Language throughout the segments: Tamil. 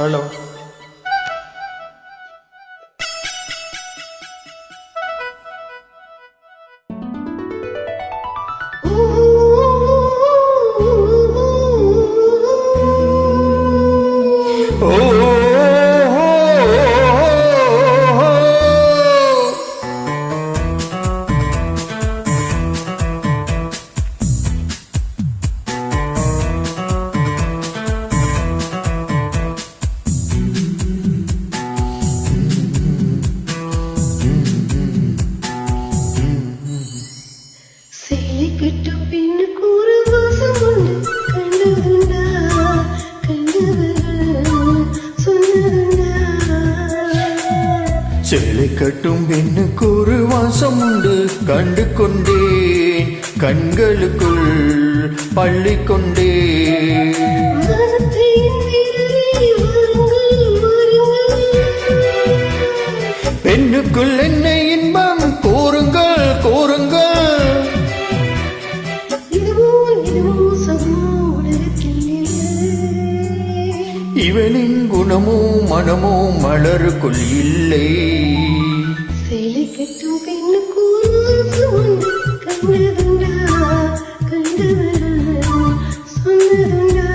ஹலோ. சேலை கட்டும் பெண்ணுக்கு ஒரு வாசம் உண்டு, கண்டு கொண்டேன் கண்களுக்குள் பள்ளி கொண்டேன். பெண்ணுக்குள் என்ன இன்பம் கூறுங்கள் கூறுங்கள். இவளின் குணமோ மனமோ மலருக்குள் இல்லை. சேலை கட்டும் பெண்ணுக்கு கண்டதுண்டா கண்டதுண்டா சொன்னதுண்டா.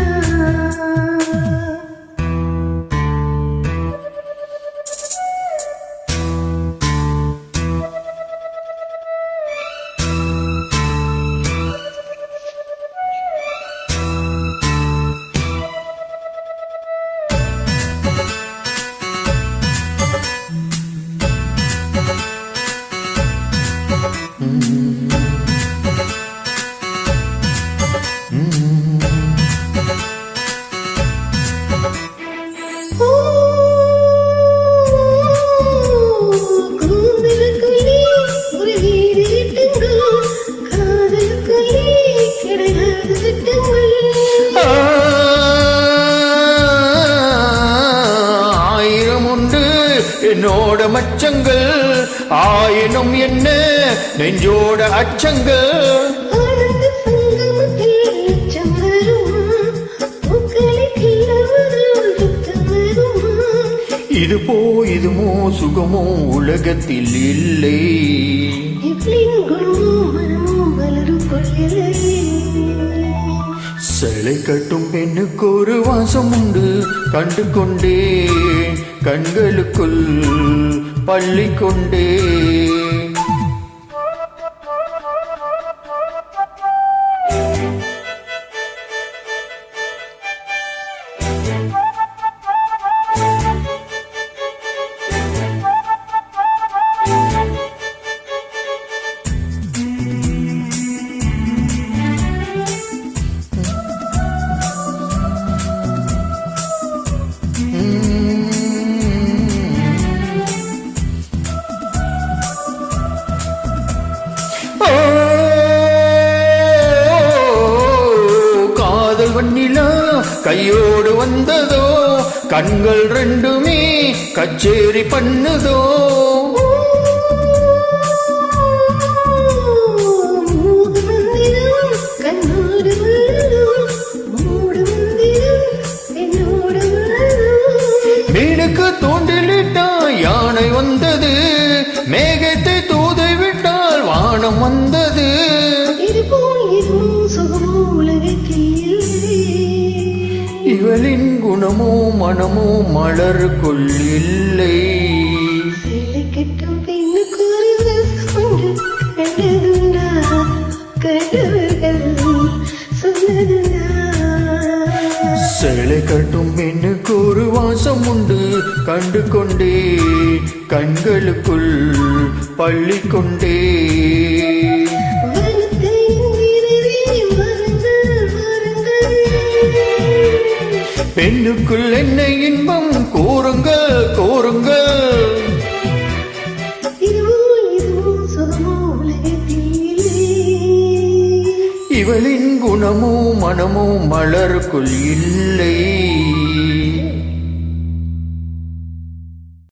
என்னோட மச்சங்கள் ஆயினும் என்ன நெஞ்சோட அச்சங்கள். இதுமோ சுகமோ உலகத்தில் இல்லை. சேலை கட்டும் பெண்ணுக்கு ஒரு வாசம் உண்டு, கண்டு கொண்டேன் கண்களுக்குள் பள்ளி கொண்டேன். வண்ணிலா கையோடு வந்ததோ, கண்கள் ரெண்டுமே கச்சேரி பண்ணுதோ. மீனுக்கு தூண்டிலிட்டா யானை வந்தது, மேகத்தை தூதை விட்டால் வானம் வந்தது. இவளின் குணமோ மனமோ மலருக்குள் இல்லை. சேலை கட்டும் பெண்ணுக்கு கண்டதுண்டா கண்டவர்கள் சொன்னதுண்டா. சேலை கட்டும் பெண்ணுக்கு ஒரு வாசம் உண்டு, கண்டு கொண்டே கண்களுக்குள் பள்ளி கொண்டே. பெண்ணுக்குள் என்ன இன்பம் கூறுங்கள் கூறுங்கள். இவளின் குணமோ மனமோ மலருக்குள் இல்லை.